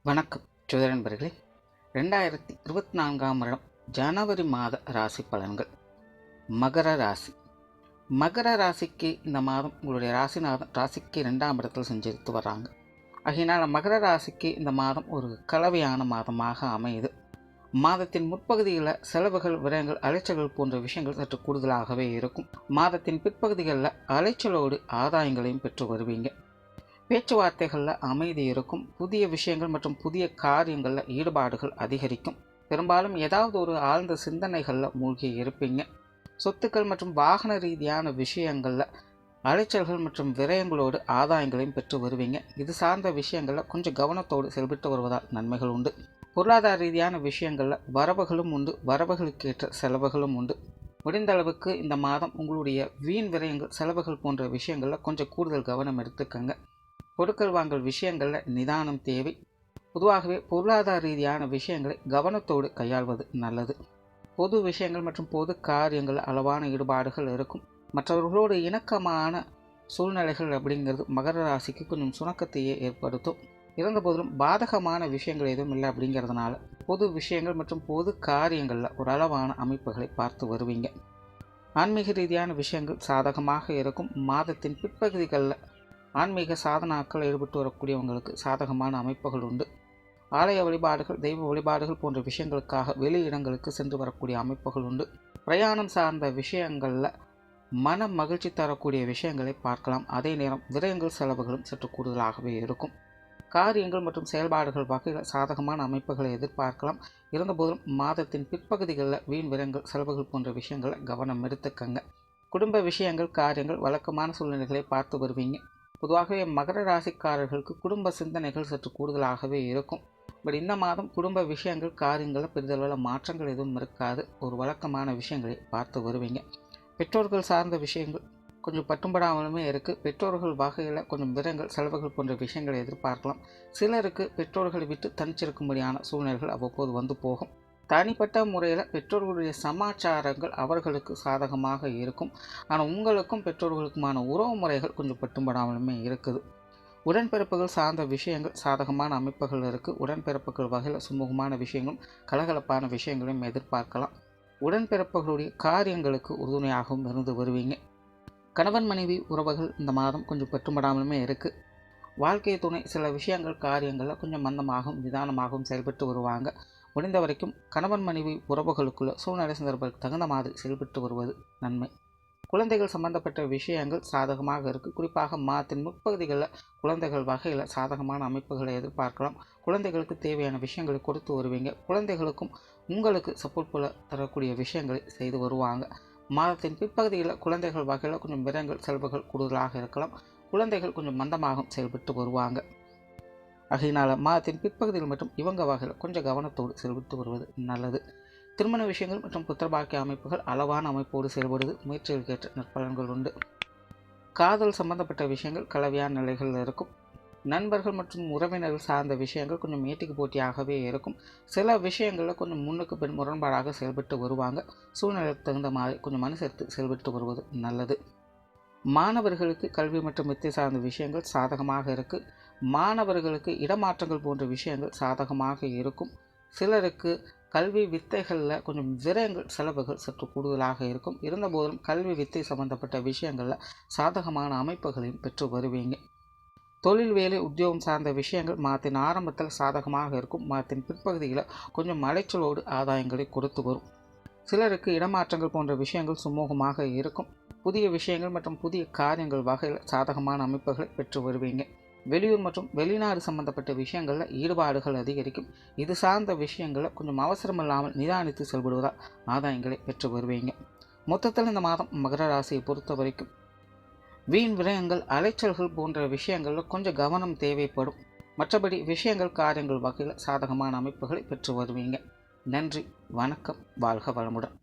வணக்கம் ஜோதிட நண்பர்களே. 2024ஆம் வருடம் ஜனவரி மாத ராசி பலன்கள். மகர ராசி. மகர ராசிக்கு இந்த மாதம் உங்களுடைய ராசிநாதன் ராசிக்கு 2ஆம் இடத்தில் செஞ்சுட்டு வர்றாங்க. ஆகையினால் மகர ராசிக்கு இந்த மாதம் ஒரு கலவையான மாதமாக அமையுது. மாதத்தின் முற்பகுதியில் செலவுகள், விரயங்கள், அலைச்சல்கள் போன்ற விஷயங்கள் சற்று கூடுதலாகவே இருக்கும். மாதத்தின் பிற்பகுதிகளில் அலைச்சலோடு ஆதாயங்களையும் பெற்று வருவீங்க. பேச்சுவார்த்தைகளில் அமைதி இருக்கும். புதிய விஷயங்கள் மற்றும் புதிய காரியங்களில் ஈடுபாடுகள் அதிகரிக்கும். பெரும்பாலும் ஏதாவது ஒரு ஆழ்ந்த சிந்தனைகளில் மூழ்கி இருப்பீங்க. சொத்துக்கள் மற்றும் வாகன ரீதியான விஷயங்களில் அலைச்சல்கள் மற்றும் விரயங்களோடு ஆதாயங்களையும் பெற்று வருவீங்க. இது சார்ந்த விஷயங்களில் கொஞ்சம் கவனத்தோடு செயல்பட்டு வருவதால் நன்மைகள் உண்டு. பொருளாதார ரீதியான விஷயங்களில் வரவுகளும் உண்டு, வரவுகளுக்கேற்ற செலவுகளும் உண்டு. முடிந்த அளவுக்கு இந்த மாதம் உங்களுடைய வீண் விரயங்கள், செலவுகள் போன்ற விஷயங்களில் கொஞ்சம் கூடுதல் கவனம் எடுத்துக்கங்க. பொருட்கள் வாங்கல் விஷயங்களில் நிதானம் தேவை. பொதுவாகவே பொருளாதார ரீதியான விஷயங்களை கவனத்தோடு கையாள்வது நல்லது. பொது விஷயங்கள் மற்றும் பொது காரியங்கள் அளவான ஈடுபாடுகள் இருக்கும். மற்றவர்களோடு இணக்கமான சூழ்நிலைகள் அப்படிங்கிறது மகர ராசிக்கு கொஞ்சம் சுணக்கத்தையே ஏற்படுத்தும். இருந்தபோதிலும் பாதகமான விஷயங்கள் எதுவும் இல்லை அப்படிங்கிறதுனால பொது விஷயங்கள் மற்றும் பொது காரியங்களில் ஒரு அளவான அமைப்புகளை பார்த்து வருவீங்க. ஆன்மீக ரீதியான விஷயங்கள் சாதகமாக இருக்கும். மாதத்தின் பிற்பகுதிகளில் ஆன்மீக சாதனாக்கள் ஈடுபட்டு வரக்கூடியவங்களுக்கு சாதகமான அமைப்புகள் உண்டு. ஆலய வழிபாடுகள், தெய்வ வழிபாடுகள் போன்ற விஷயங்களுக்காக வெளி இடங்களுக்கு சென்று வரக்கூடிய அமைப்புகள் உண்டு. பிரயாணம் சார்ந்த விஷயங்களில் மன மகிழ்ச்சி தரக்கூடிய விஷயங்களை பார்க்கலாம். அதே நேரம் விரயங்கள், செலவுகளும் சற்று கூடுதலாகவே இருக்கும். காரியங்கள் மற்றும் செயல்பாடுகள் வகையில் சாதகமான அமைப்புகளை எதிர்பார்க்கலாம். இருந்தபோதும் மாதத்தின் பிற்பகுதிகளில் வீண் விரயங்கள், செலவுகள் போன்ற விஷயங்களை கவனம் எடுத்துக்கங்க. குடும்ப விஷயங்கள், காரியங்கள், வழக்கமான சூழ்நிலைகளை பார்த்து வருவீங்க. பொதுவாகவே மகர ராசிக்காரர்களுக்கு குடும்ப சிந்தனைகள் சற்று கூடுதலாகவே இருக்கும். பட் இந்த மாதம் குடும்ப விஷயங்கள், காரியங்களில் பெரிதளவில் மாற்றங்கள் எதுவும் இருக்காது. ஒரு வழக்கமான விஷயங்களை பார்த்து வருவீங்க. பெற்றோர்கள் சார்ந்த விஷயங்கள் கொஞ்சம் பட்டும்படாமலுமே இருக்குது. பெற்றோர்கள் வகையில் கொஞ்சம் விரயங்கள், செலவுகள் போன்ற விஷயங்களை எதிர்பார்க்கலாம். சிலருக்கு பெற்றோர்களை விட்டு தனிச்சிருக்கும்படியான சூழ்நிலைகள் அவ்வப்போது வந்து போகும். தனிப்பட்ட முறையில் பெற்றோர்களுடைய சமாச்சாரங்கள் அவர்களுக்கு சாதகமாக இருக்கும். ஆனால் உங்களுக்கும் பெற்றோர்களுக்குமான உறவு முறைகள் கொஞ்சம் பட்டும்படாமலுமே இருக்குது. உடன்பிறப்புகள் சார்ந்த விஷயங்கள் சாதகமான அமைப்புகள் இருக்குது. உடன்பிறப்புகள் வகையில் சுமூகமான விஷயங்களும் கலகலப்பான விஷயங்களையும் எதிர்பார்க்கலாம். உடன்பிறப்புகளுடைய காரியங்களுக்கு உறுதுணையாகவும் இருந்து வருவீங்க. கணவன் மனைவி உறவுகள் இந்த மாதம் கொஞ்சம் பட்டும்படாமலுமே இருக்குது. வாழ்க்கை துணை சில விஷயங்கள், காரியங்களில் கொஞ்சம் மந்தமாகவும் நிதானமாகவும் செயல்பட்டு வருவாங்க. முடிந்த வரைக்கும் கணவன் மனைவி உறவுகளுக்குள்ள சூழ்நிலை சந்தர்ப்பங்களுக்கு தகுந்த மாதிரி செயல்பட்டு வருவது நன்மை. குழந்தைகள் சம்பந்தப்பட்ட விஷயங்கள் சாதகமாக இருக்குது. குறிப்பாக மாதத்தின் முற்பகுதிகளில் குழந்தைகள் வகையில் சாதகமான அமைப்புகளை எதிர்பார்க்கலாம். குழந்தைகளுக்கு தேவையான விஷயங்களை கொடுத்து வருவீங்க. குழந்தைகளுக்கும் உங்களுக்கு சப்போர்ட் போல தரக்கூடிய விஷயங்களை செய்து வருவாங்க. மாதத்தின் பிற்பகுதியில் குழந்தைகள் வகையில் கொஞ்சம் விரயங்கள், செலவுகள் கூடுதலாக இருக்கலாம். குழந்தைகள் கொஞ்சம் மந்தமாகவும் செயல்பட்டு வருவாங்க. ஆகையினால் மாதத்தின் பிற்பகுதியில் மட்டும் இவங்க வகையில் கொஞ்சம் கவனத்தோடு செயல்பட்டு வருவது நல்லது. திருமண விஷயங்கள் மற்றும் புத்திரபாக்கிய அமைப்புகள் அளவான அமைப்போடு செயல்படுவது முயற்சிகளுக்கேற்ற நற்பலன்கள் உண்டு. காதல் சம்பந்தப்பட்ட விஷயங்கள் கலவையான நிலைகளில் இருக்கும். நண்பர்கள் மற்றும் உறவினர்கள் சார்ந்த விஷயங்கள் கொஞ்சம் ஏட்டிக்கு போட்டியாகவே இருக்கும். சில விஷயங்களில் கொஞ்சம் முன்னுக்கு பின் முரண்பாடாக செயல்பட்டு வருவாங்க. சூழ்நிலைக்கு தகுந்த மாதிரி கொஞ்சம் அனுசரித்து செயல்பட்டு வருவது நல்லது. மாணவர்களுக்கு கல்வி மற்றும் வித்தை சார்ந்த விஷயங்கள் சாதகமாக இருக்குது. மாணவர்களுக்கு இடமாற்றங்கள் போன்ற விஷயங்கள் சாதகமாக இருக்கும். சிலருக்கு கல்வி வித்தைகளில் கொஞ்சம் விரயங்கள், செலவுகள் சற்று கூடுதலாக இருக்கும். இருந்தபோதும் கல்வி வித்தை சம்பந்தப்பட்ட விஷயங்களில் சாதகமான அமைப்புகளையும் பெற்று வருவீங்க. தொழில், வேலை, உத்தியோகம் சார்ந்த விஷயங்கள் மாதத்தின் ஆரம்பத்தில் சாதகமாக இருக்கும். மாதத்தின் பிற்பகுதியில் கொஞ்சம் அலைச்சலோடு ஆதாயங்களை கொடுத்து வரும். சிலருக்கு இடமாற்றங்கள் போன்ற விஷயங்கள் சுமூகமாக இருக்கும். புதிய விஷயங்கள் மற்றும் புதிய காரியங்கள் வகையில் சாதகமான அமைப்புகளை பெற்று வருவீங்க. வெளியூர் மற்றும் வெளிநாடு சம்பந்தப்பட்ட விஷயங்களில் ஈடுபாடுகள் அதிகரிக்கும். இது சார்ந்த விஷயங்களில் கொஞ்சம் அவசரமில்லாமல் நிதானித்து செயல்படுவதால் ஆதாயங்களை பெற்று வருவீங்க. மொத்தத்தில் இந்த மாதம் மகர ராசியை பொறுத்த வரைக்கும் வீண் விரயங்கள், அலைச்சல்கள் போன்ற விஷயங்களில் கொஞ்சம் கவனம் தேவைப்படும். மற்றபடி விஷயங்கள், காரியங்கள் வகையில் சாதகமான அமைப்புகளை பெற்று வருவீங்க. நன்றி, வணக்கம், வாழ்க வளமுடன்.